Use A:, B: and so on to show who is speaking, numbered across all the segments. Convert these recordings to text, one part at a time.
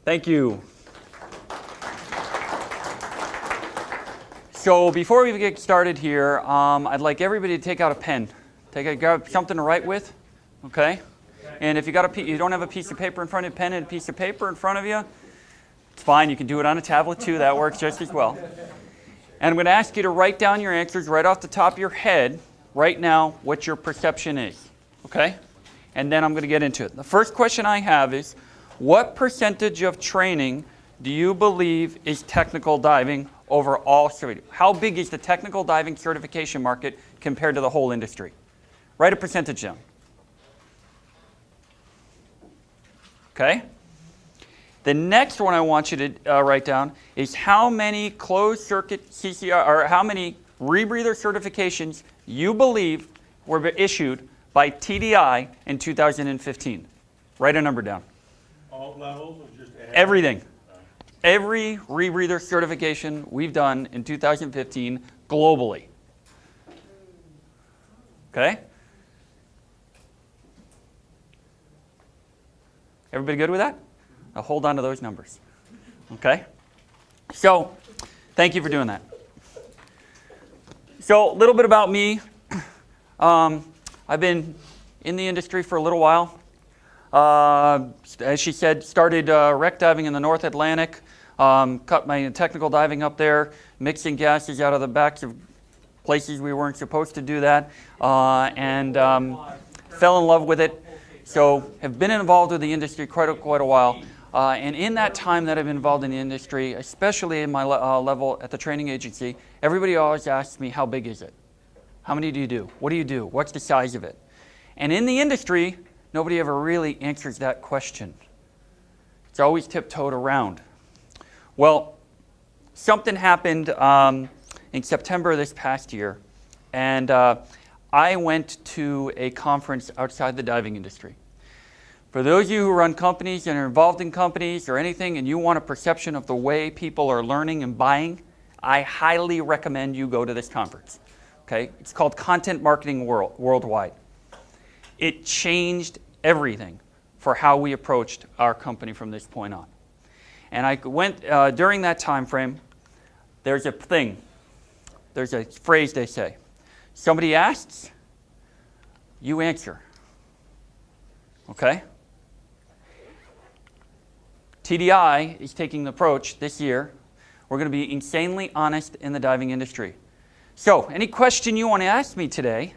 A: Thank you. So before we get started here, I'd like everybody to take out a pen. Grab something to write with, okay? And if you don't have a piece of paper in front of you, pen and a piece of paper in front of you, it's fine. You can do it on a tablet too. That works just as well. And I'm going to ask you to write down your answers right off the top of your head right now what your perception is, okay? And then I'm going to get into it. The first question I have is, what percentage of training do you believe is technical diving over all certifications? How big is the technical diving certification market compared to the whole industry? Write a percentage down. Okay? The next one I want you to write down is how many closed circuit CCR, or how many rebreather certifications you believe were issued by TDI in 2015. Write a number down.
B: All levels or just
A: everything? Every rebreather certification we've done in 2015 globally. Okay? Everybody good with that? Now hold on to those numbers. Okay? So, thank you for doing that. So, a little bit about me. I've been in the industry for a little while. As she said, started wreck diving in the North Atlantic, cut my technical diving up there, mixing gases out of the backs of places we weren't supposed to do that, and fell in love with it. So have been involved with the industry quite a while. And in that time that I've been involved in the industry, especially in my level at the training agency, everybody always asks me, how big is it? How many do you do? What do you do? What's the size of it? And in the industry, nobody ever really answers that question. It's always tiptoed around. Well, something happened in September this past year, and I went to a conference outside the diving industry. For those of you who run companies and are involved in companies or anything, and you want a perception of the way people are learning and buying, I highly recommend you go to this conference. Okay? It's called Content Marketing Worldwide. It changed everything for how we approached our company from this point on. And I went, during that time frame, there's a phrase they say. Somebody asks, you answer. Okay? TDI is taking the approach this year. We're going to be insanely honest in the diving industry. So, any question you want to ask me today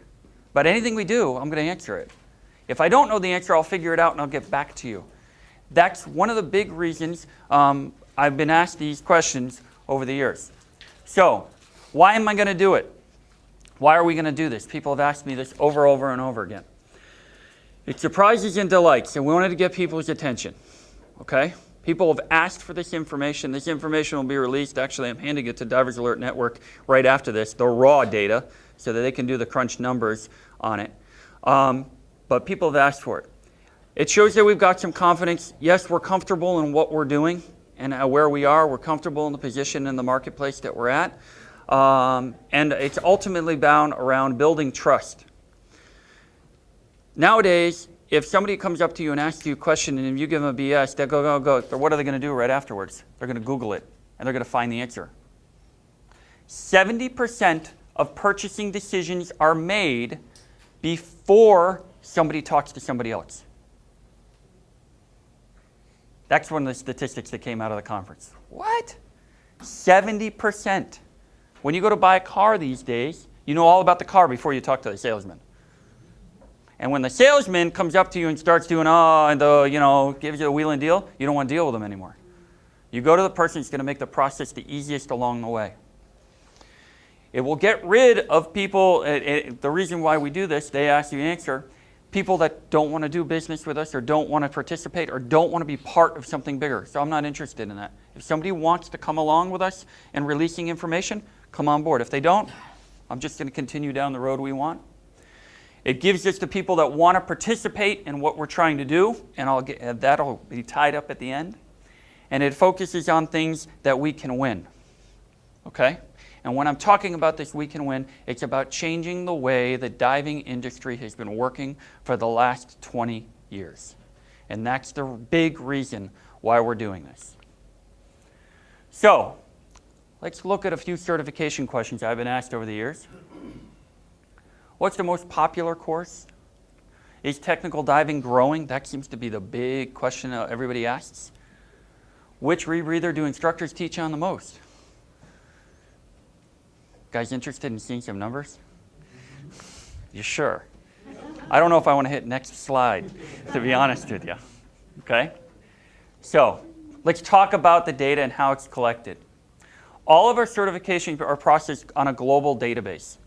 A: about anything we do, I'm going to answer it. If I don't know the answer, I'll figure it out and I'll get back to you. That's one of the big reasons I've been asked these questions over the years. So, why am I going to do it? Why are we going to do this? People have asked me this over and over again. It's surprises and delights, and we wanted to get people's attention. Okay? People have asked for this information. This information will be released. Actually, I'm handing it to Divers Alert Network right after this, the raw data, so that they can do the crunch numbers on it. But people have asked for it. It shows that we've got some confidence. Yes, we're comfortable in what we're doing and where we are. We're comfortable in the position in the marketplace that we're at. And it's ultimately bound around building trust. Nowadays, if somebody comes up to you and asks you a question and you give them a BS, they'll go. But what are they going to do right afterwards? They're going to Google it, and they're going to find the answer. 70% of purchasing decisions are made before somebody talks to somebody else. That's one of the statistics that came out of the conference. What? 70%. When you go to buy a car these days, you know all about the car before you talk to the salesman. And when the salesman comes up to you and starts doing, gives you a wheel and deal, you don't want to deal with them anymore. You go to the person who's going to make the process the easiest along the way. It will get rid of people, the reason why we do this, they ask you to answer, people that don't want to do business with us or don't want to participate or don't want to be part of something bigger. So I'm not interested in that. If somebody wants to come along with us and releasing information, come on board. If they don't, I'm just going to continue down the road we want. It gives us the people that want to participate in what we're trying to do, and that'll be tied up at the end. And it focuses on things that we can win. Okay? And when I'm talking about this we can win, it's about changing the way the diving industry has been working for the last 20 years. And that's the big reason why we're doing this. So, let's look at a few certification questions I've been asked over the years. What's the most popular course? Is technical diving growing? That seems to be the big question everybody asks. Which rebreather do instructors teach on the most? Guys interested in seeing some numbers? You sure? I don't know if I want to hit next slide, to be honest with you. Okay? So, let's talk about the data and how it's collected. All of our certifications are processed on a global database.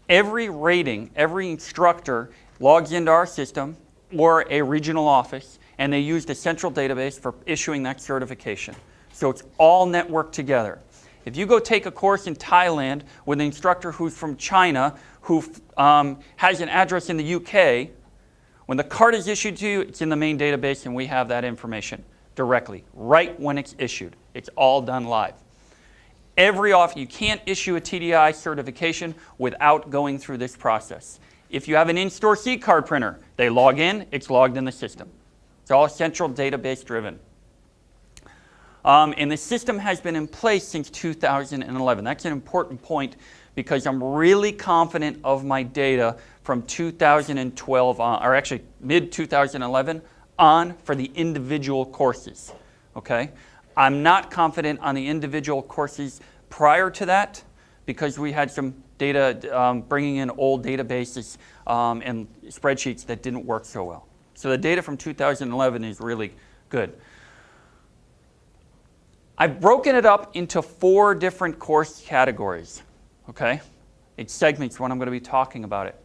A: Every rating, every instructor logs into our system or a regional office, and they use the central database for issuing that certification. So it's all networked together. If you go take a course in Thailand with an instructor who's from China, who has an address in the UK, when the card is issued to you, it's in the main database, and we have that information directly, right when it's issued. It's all done live. You can't issue a TDI certification without going through this process. If you have an in-store C card printer, they log in, it's logged in the system. It's all central database driven. And the system has been in place since 2011. That's an important point because I'm really confident of my data from 2012 on, or actually mid-2011 on for the individual courses. Okay? I'm not confident on the individual courses prior to that because we had some data bringing in old databases and spreadsheets that didn't work so well. So the data from 2011 is really good. I've broken it up into 4 different course categories. Okay? It segments when I'm going to be talking about it.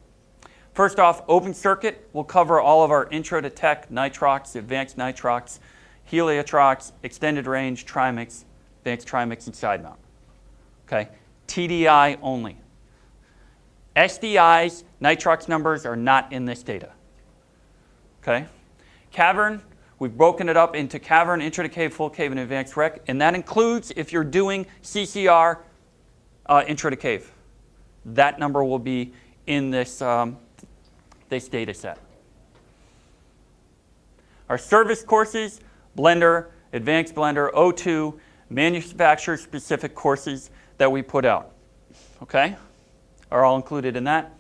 A: First off, open circuit will cover all of our intro to tech, nitrox, advanced nitrox, heliotrox, extended range, trimix, advanced trimix, and side mount. Okay? TDI only. SDI's nitrox numbers are not in this data. Okay? Cavern, we've broken it up into cavern, intro to cave, full cave, and advanced rec, and that includes if you're doing CCR intro to cave. That number will be in this, this data set. Our service courses, Blender, Advanced Blender, O2, manufacturer-specific courses that we put out, okay, are all included in that.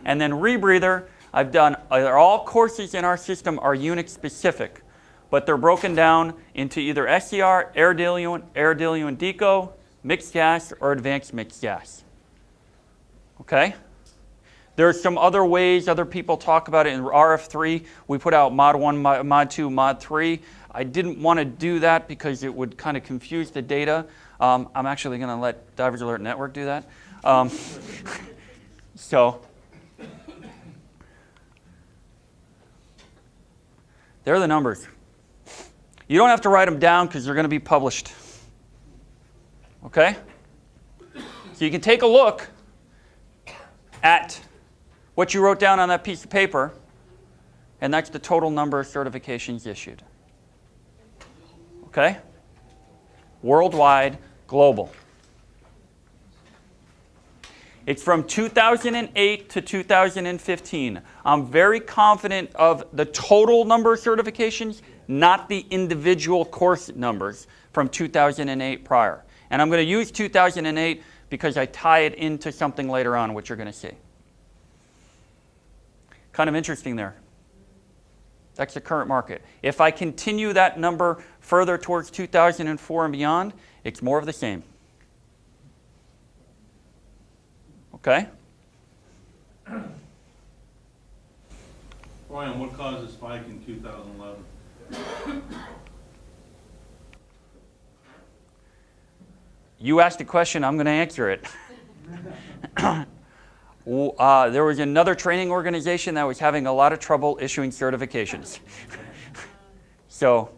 A: And then rebreather, all courses in our system are Unix-specific, but they're broken down into either SCR, air diluent deco, mixed gas, or advanced mixed gas. Okay? There's some other ways other people talk about it in RF3. We put out Mod 1, Mod 2, Mod 3. I didn't want to do that because it would kind of confuse the data. I'm actually going to let Divers Alert Network do that. So, there are the numbers. You don't have to write them down because they're going to be published. Okay? So you can take a look at what you wrote down on that piece of paper, and that's the total number of certifications issued. Okay? Worldwide, global. It's from 2008 to 2015. I'm very confident of the total number of certifications, not the individual course numbers from 2008 prior. And I'm going to use 2008 because I tie it into something later on, which you're going to see. Kind of interesting there. That's the current market. If I continue that number further towards 2004 and beyond, it's more of the same. Okay?
B: Ryan, what caused the spike in 2011?
A: You asked a question, I'm going to answer it. There was another training organization that was having a lot of trouble issuing certifications. So,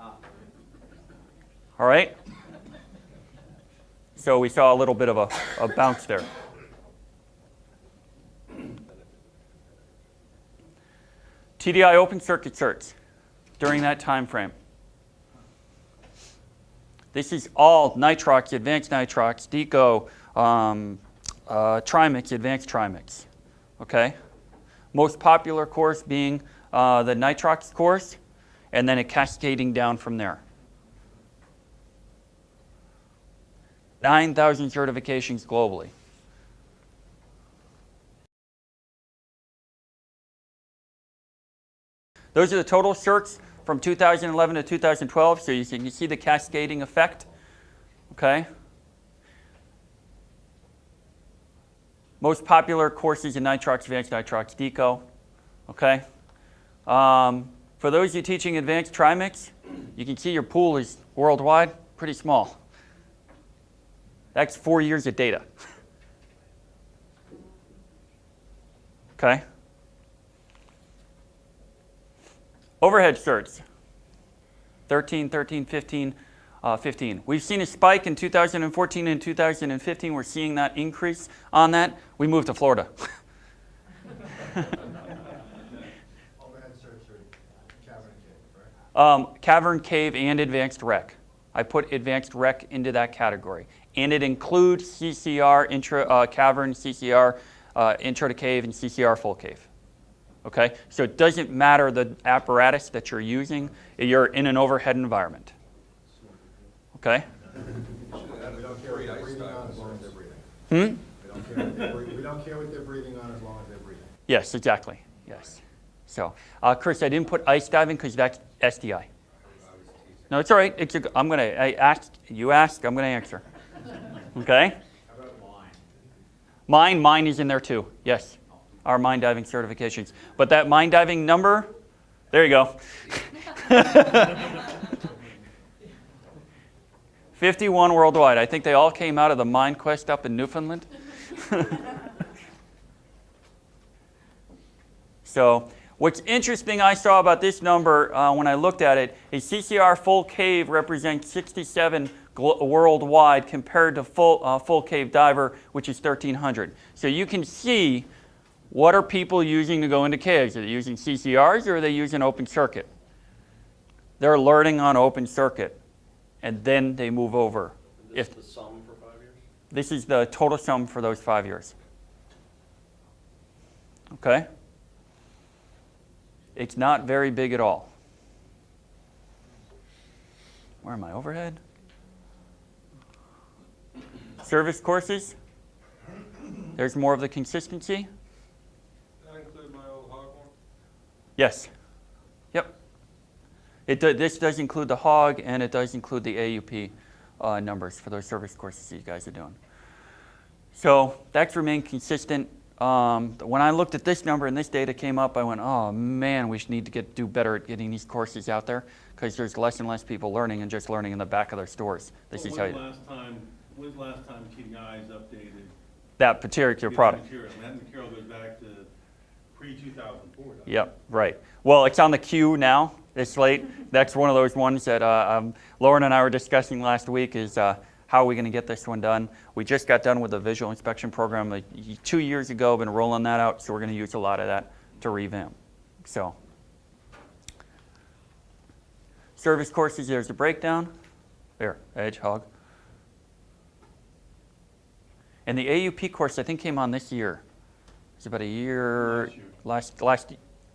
A: all right? So we saw a little bit of a bounce there. TDI open circuit certs during that time frame. This is all nitrox, advanced nitrox, deco, trimix, advanced trimix. Okay? Most popular course being the nitrox course, and then it cascading down from there. 9,000 certifications globally. Those are the total certs from 2011 to 2012, so you can see the cascading effect. Okay? Most popular courses in nitrox, advanced nitrox, deco. Okay? For those of you teaching advanced trimix, you can see your pool is worldwide pretty small. That's 4 years of data. Okay? Overhead certs, 13, 13, 15, 15. We've seen a spike in 2014 and 2015. We're seeing that increase on that. We moved to Florida.
C: Overhead certs are cavern and cave, right?
A: Cavern, cave, and advanced rec. I put advanced rec into that category. And it includes CCR, cavern, CCR, intro to cave, and CCR full cave. Okay? So it doesn't matter the apparatus that you're using. You're in an overhead environment. Okay?
C: We don't care what they're breathing on as long as they're breathing. We don't care what they're breathing on as long as they're breathing.
A: Yes, exactly. Yes. So, Chris, I didn't put ice diving because that's SDI. No, it's all right. You asked, I'm going to answer. Okay?
C: How about mine?
A: Mine is in there too. Yes. Our mine diving certifications. But that mine diving number, there you go. 51 worldwide. I think they all came out of the Mine Quest up in Newfoundland. So what's interesting I saw about this number when I looked at it is CCR full cave represents 67 worldwide compared to full cave diver, which is 1,300. So you can see what are people using to go into caves. Are they using CCRs or are they using open circuit? They're learning on open circuit, and then they move over.
D: Is this the sum for 5 years?
A: This is the total sum for those 5 years. Okay? It's not very big at all. Where am I? Overhead? Service courses. There's more of the consistency.
B: That include my old hog one?
A: Yes. Yep. This does include the hog, and it does include the AUP numbers for those service courses that you guys are doing. So that's remained consistent. When I looked at this number and this data came up, I went, oh man, we need to do better at getting these courses out there because there's less and less people learning and just learning in the back of their stores. This is how you.
B: When's the last time you guys updated
A: That particular product.
B: material? And that material goes back to pre-2004.
A: Yep, right. Well, it's on the queue now, this late. That's one of those ones that Lauren and I were discussing last week is how are we going to get this one done? We just got done with the visual inspection program 2 years ago, been rolling that out, so we're going to use a lot of that to revamp. So, service courses, there's a breakdown. There, edge, hog. And the AUP course, I think, came on this year. It's about a year, last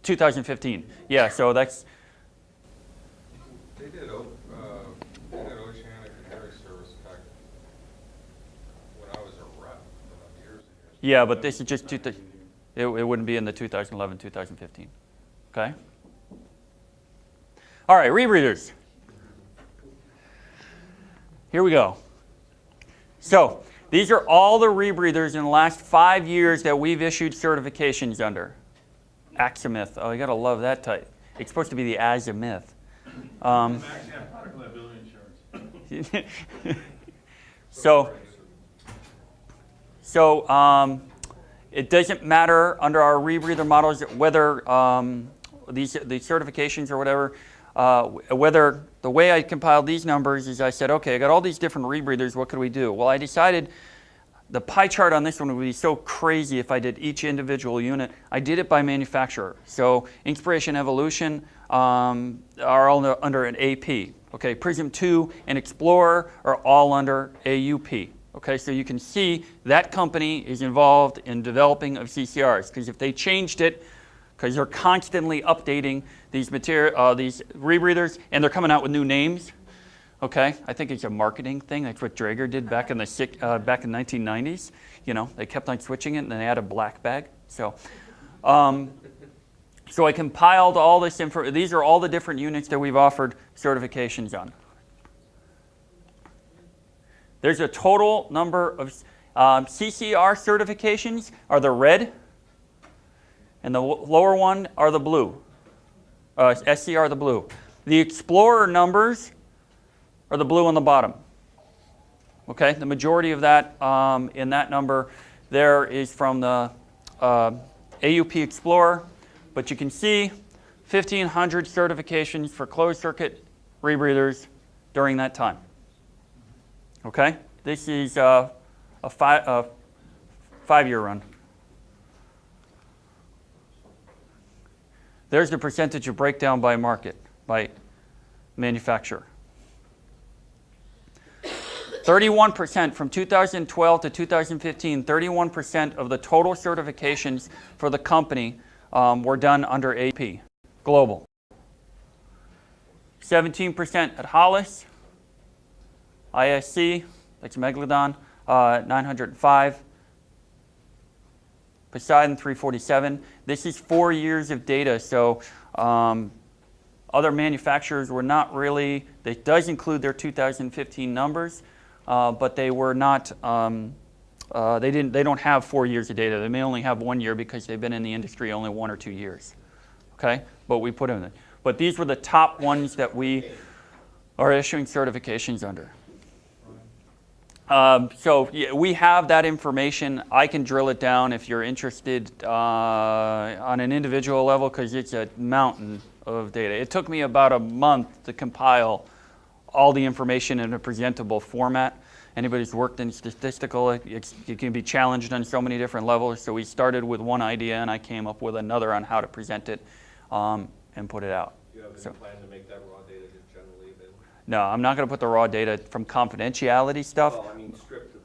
A: 2015. Yeah, so that's.
E: They did oceanic and air service back when I was a rep years and years.
A: Yeah, but this is just, it wouldn't be in the 2011, 2015. Okay? All right, rebreathers. Here we go. So, these are all the rebreathers in the last 5 years that we've issued certifications under. Aximuth. Oh, you got to love that type. It's supposed to be the azimuth.
B: Max have product liability insurance.
A: So it doesn't matter under our rebreather models whether the certifications or whatever, whether the way I compiled these numbers is I said, okay, I got all these different rebreathers, what could we do? Well, I decided the pie chart on this one would be so crazy if I did each individual unit. I did it by manufacturer. So Inspiration Evolution are all under an AP. Okay, Prism 2 and Explorer are all under AUP. Okay, so you can see that company is involved in developing of CCRs, because if they changed it, because they're constantly updating these these rebreathers, and they're coming out with new names. Okay, I think it's a marketing thing. That's what Draeger did back in the 1990s. You know, they kept on switching it, and then they had a black bag. So, so I compiled all this info. These are all the different units that we've offered certifications on. There's a total number of CCR certifications are the red, and the lower one are the blue. SCR the blue. The Explorer numbers are the blue on the bottom. Okay, the majority of that in that number there is from the AUP Explorer, but you can see 1,500 certifications for closed circuit rebreathers during that time. Okay, this is a 5-year run. There's the percentage of breakdown by market, by manufacturer. 31% from 2012 to 2015, 31% of the total certifications for the company were done under AP, global. 17% at Hollis, ISC, that's Megalodon, 905, Poseidon 347. This is 4 years of data, so other manufacturers were not really, it does include their 2015 numbers, but they were not, they don't have 4 years of data. They may only have 1 year because they've been in the industry only 1 or 2 years. Okay, but we put them in. But these were the top ones that we are issuing certifications under. So yeah, we have that information. I can drill it down if you're interested on an individual level, because it's a mountain of data. It took me about a month to compile all the information in a presentable format. Anybody who's worked in statistical, it can be challenged on so many different levels. So we started with one idea, and I came up with another on how to present it and put it out.
D: Do you have any plan to make that raw data just generally available?
A: No, I'm not going to put the raw data from confidentiality stuff.
D: Well, I mean, strip the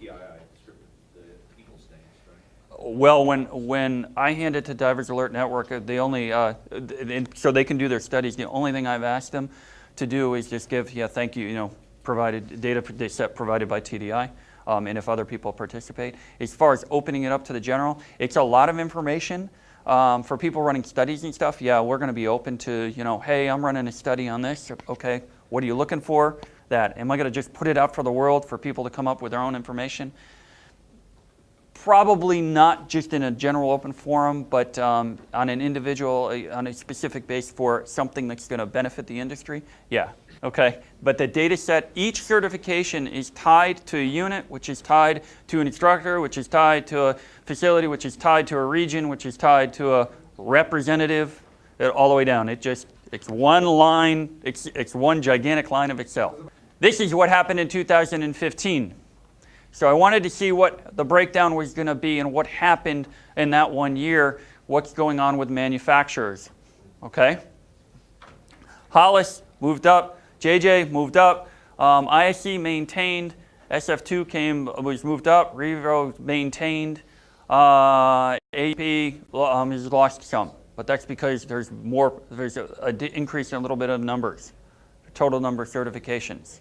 D: PII, strip the people's names, right?
A: Well, when I hand it to Divers Alert Network, they only so they can do their studies. The only thing I've asked them to do is just give, thank you, provided data set provided by TDI, and if other people participate. As far as opening it up to the general, it's a lot of information. For people running studies and stuff, yeah, we're going to be open to, hey, I'm running a study on this. Okay, what are you looking for? That. Am I going to just put it out for the world for people to come up with their own information? Probably not just in a general open forum, but on an individual, on a specific base for something that's going to benefit the industry. Yeah, okay. But the data set, each certification is tied to a unit, which is tied to an instructor, which is tied to a facility, which is tied to a region, which is tied to a representative, all the way down. It's one line, it's one gigantic line of Excel. This is what happened in 2015. So I wanted to see what the breakdown was going to be and what happened in that 1 year, what's going on with manufacturers. Okay? Hollis moved up, JJ moved up, ISC maintained, SF2 was moved up, Revo maintained, AP has lost some, but that's because there's an increase in a little bit of numbers, total number of certifications.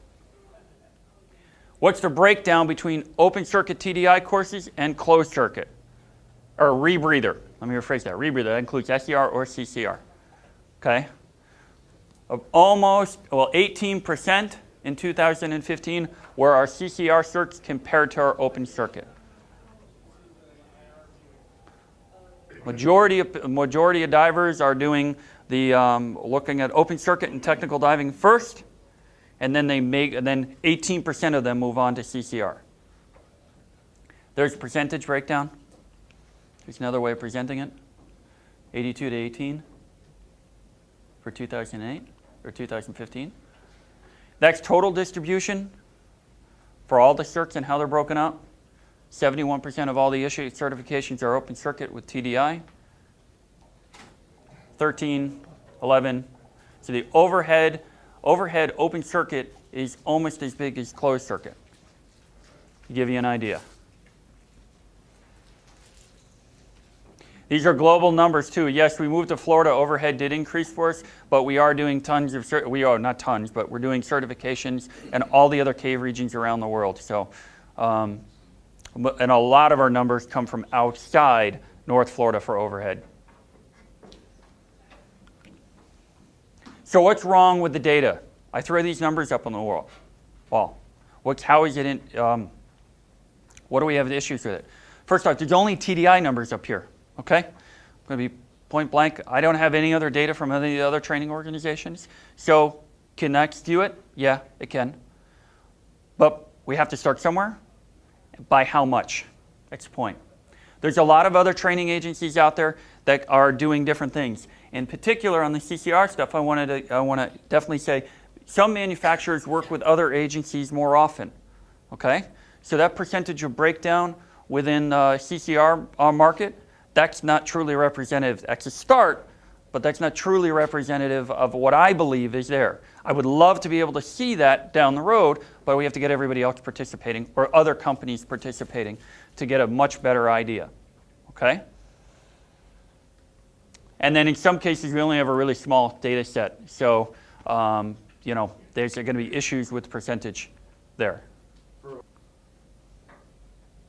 A: What's the breakdown between open circuit TDI courses and closed circuit? Or rebreather. Let me rephrase that. Rebreather. That includes SCR or CCR. Okay? Of almost, 18% in 2015 were our CCR certs compared to our open circuit. Majority of divers are doing the looking at open circuit and technical diving first. And then then 18% of them move on to CCR. There's a percentage breakdown. There's another way of presenting it. 82 to 18 for 2008 or 2015. That's total distribution for all the certs and how they're broken up. 71% of all the issued certifications are open circuit with TDI. 13, 11. So the overhead overhead open circuit is almost as big as closed circuit. To give you an idea. These are global numbers too. Yes, we moved to Florida. Overhead did increase for us, but we are doing tons of, not tons, but we're doing certifications in all the other cave regions around the world. So, and a lot of our numbers come from outside North Florida for overhead. So what's wrong with the data? I throw these numbers up on the wall. How is it in, what do we have issues with it? First off, there's only TDI numbers up here. Okay, I'm going to be point blank. I don't have any other data from any other training organizations. So can that skew it? Yeah, it can. But we have to start somewhere. By how much? That's the point. There's a lot of other training agencies out there that are doing different things. In particular, on the CCR stuff, I want to definitely say some manufacturers work with other agencies more often. Okay, so that percentage of breakdown within CCR market, that's not truly representative. That's a start, but that's not truly representative of what I believe is there. I would love to be able to see that down the road, but we have to get everybody else participating or other companies participating to get a much better idea. Okay? And then in some cases, we only have a really small data set. So, you know, there's going to be issues with percentage there.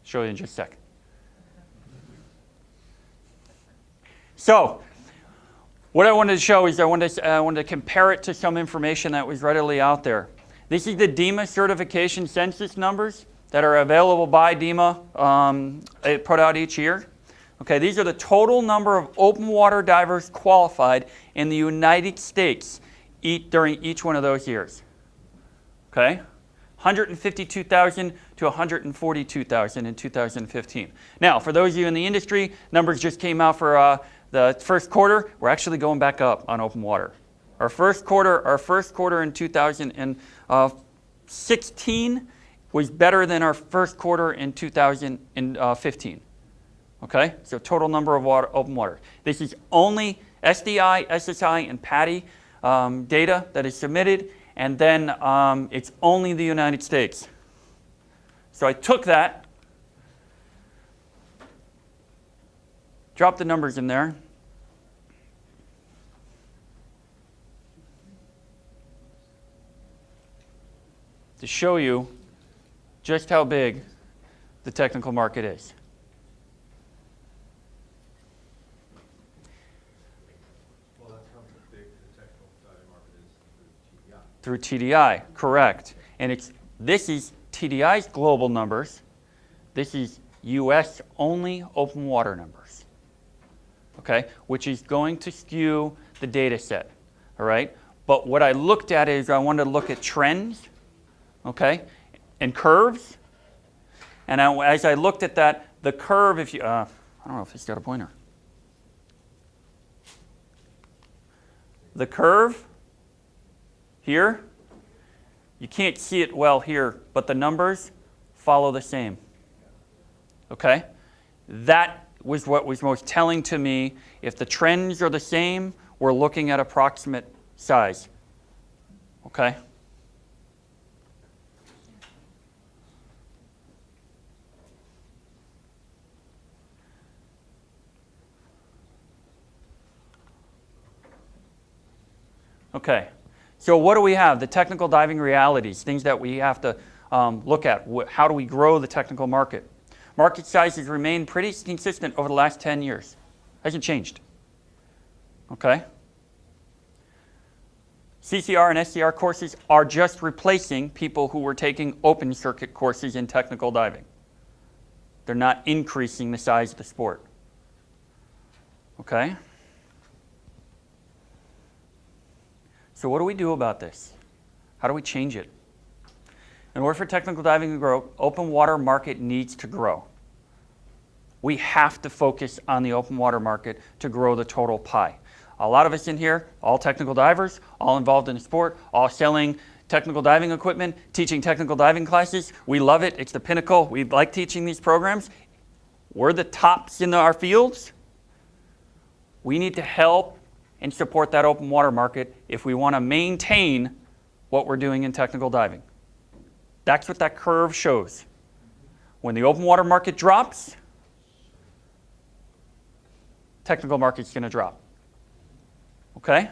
A: Show you in just a sec. So, what I wanted to show is I wanted to compare it to some information that was readily out there. This is the DEMA certification census numbers that are available by DEMA, put out each year. Okay, these are the total number of open water divers qualified in the United States during each one of those years. Okay, 152,000 to 142,000 in 2015. Now, for those of you in the industry, numbers just came out for the first quarter. We're actually going back up on open water. Our first quarter in 2016 was better than our first quarter in 2015. Okay, so total number of open water. This is only SDI, SSI, and PADI data that is submitted, and then it's only the United States. So I took that, dropped the numbers in there, to show you just how big the technical market is.
C: Well, that's how big the technical diving market is through TDI.
A: Through TDI, correct. And this is TDI's global numbers. This is US only open water numbers. Okay, which is going to skew the data set. All right, but what I looked at is I wanted to look at trends, okay, and curves. And as I looked at that, the curve, if you, I don't know if it's got a pointer. The curve here, you can't see it well here, but the numbers follow the same. Okay? That was what was most telling to me. If the trends are the same, we're looking at approximate size. Okay? Okay, so what do we have? The technical diving realities, things that we have to look at. How do we grow the technical market? Market size has remained pretty consistent over the last 10 years. Hasn't changed. Okay? CCR and SCR courses are just replacing people who were taking open circuit courses in technical diving. They're not increasing the size of the sport. Okay? So what do we do about this? How do we change it? In order for technical diving to grow, open water market needs to grow. We have to focus on the open water market to grow the total pie. A lot of us in here, all technical divers, all involved in the sport, all selling technical diving equipment, teaching technical diving classes. We love it. It's the pinnacle. We like teaching these programs. We're the tops in our fields. We need to help and support that open water market if we want to maintain what we're doing in technical diving. That's what that curve shows. When the open water market drops, technical market's going to drop. Okay?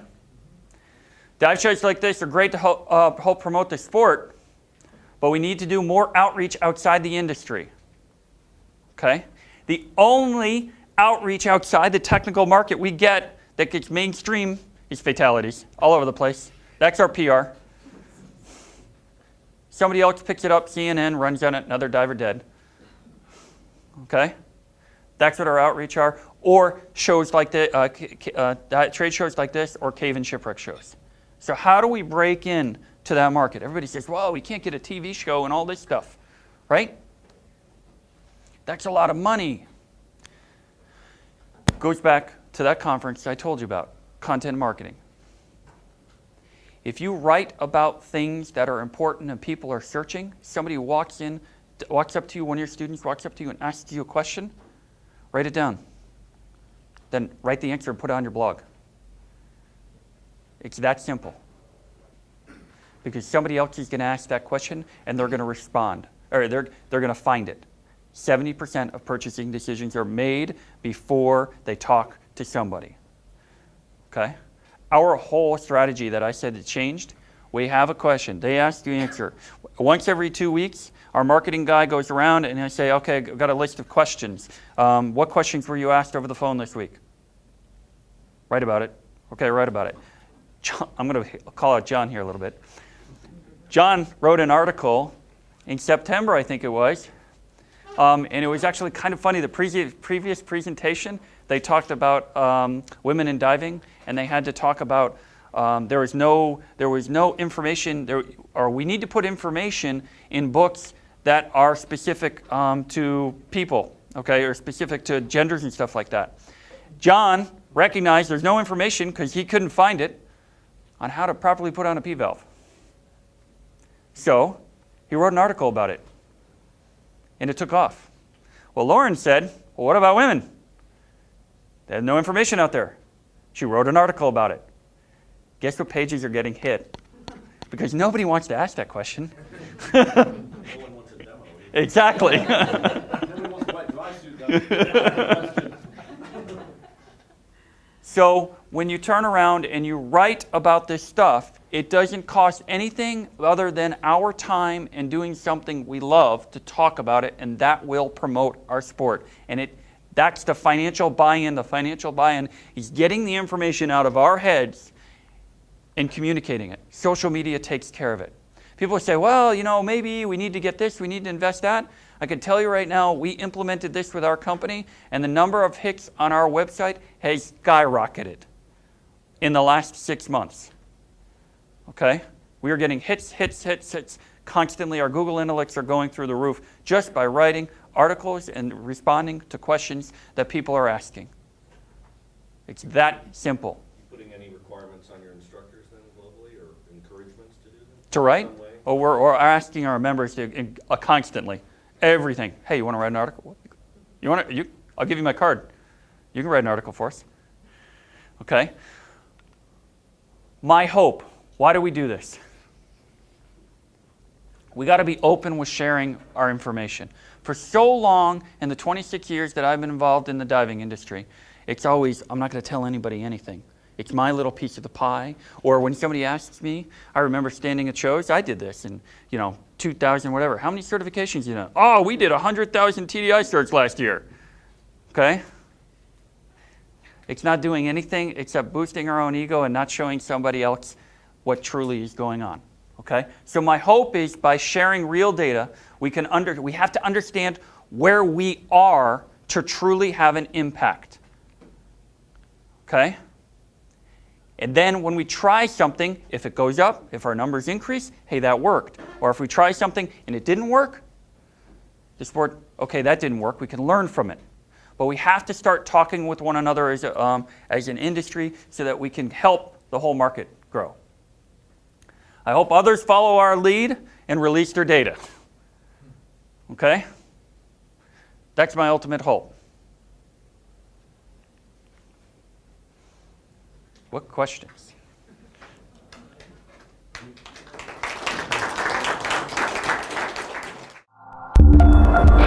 A: Dive shows like this are great to help promote the sport, but we need to do more outreach outside the industry. Okay? The only outreach outside the technical market we get that gets mainstream is fatalities all over the place. That's our PR. Somebody else picks it up, CNN runs on it, another diver dead. Okay? That's what our outreach are. Or shows like trade shows like this, or cave and shipwreck shows. So how do we break in to that market? Everybody says, well, we can't get a TV show and all this stuff, right? That's a lot of money. Goes back to that conference I told you about, content marketing. If you write about things that are important and people are searching, somebody walks up to you, one of your students walks up to you and asks you a question, write it down. Then write the answer and put it on your blog. It's that simple. Because somebody else is going to ask that question and they're going to respond, or they're going to find it. 70% of purchasing decisions are made before they talk to somebody. Okay? Our whole strategy that I said it changed, we have a question. They ask the answer. Once every 2 weeks, our marketing guy goes around and I say, okay, I've got a list of questions. What questions were you asked over the phone this week? Write about it. Okay, write about it. John, I'm going to call out John here a little bit. John wrote an article in September, I think it was, and it was actually kind of funny. The previous presentation, they talked about women in diving, and they had to talk about there was no information, or we need to put information in books that are specific to people, okay, or specific to genders and stuff like that. John recognized there's no information, because he couldn't find it, on how to properly put on a P-valve. So he wrote an article about it, and it took off. Well, Lauren said, well, what about women? There's no information out there. She wrote an article about it. Guess what pages are getting hit? Because nobody wants to ask that question.
D: No one wants a demo.
A: Exactly.
D: Nobody wants to buy dry suit.
A: So when you turn around and you write about this stuff, it doesn't cost anything other than our time and doing something we love to talk about it, and that will promote our sport. And that's the financial buy-in. The financial buy-in is getting the information out of our heads and communicating it. Social media takes care of it. People say, well, you know, maybe we need to get this, we need to invest that. I can tell you right now, we implemented this with our company, and the number of hits on our website has skyrocketed in the last 6 months. Okay? We are getting hits constantly. Our Google Analytics are going through the roof just by writing articles and responding to questions that people are asking. It's that simple.
D: Putting any requirements on your instructors then globally, or encouragements to do them?
A: To write? Or we're asking our members to constantly. Everything. Hey, you want to write an article? I'll give you my card. You can write an article for us. Okay? My hope. Why do we do this? We got to be open with sharing our information. For so long, in the 26 years that I've been involved in the diving industry, it's always, I'm not going to tell anybody anything. It's my little piece of the pie. Or when somebody asks me, I remember standing at shows, I did this in, 2000, whatever. How many certifications do you know? Oh, we did 100,000 TDI certs last year. Okay? It's not doing anything except boosting our own ego and not showing somebody else what truly is going on. Okay? So my hope is by sharing real data, we have to understand where we are to truly have an impact. Okay? And then when we try something, if it goes up, if our numbers increase, hey, that worked. Or if we try something and it didn't work, the sport, okay, that didn't work, we can learn from it. But we have to start talking with one another as an industry so that we can help the whole market grow. I hope others follow our lead and release their data. Okay? That's my ultimate hope. What questions? Bye.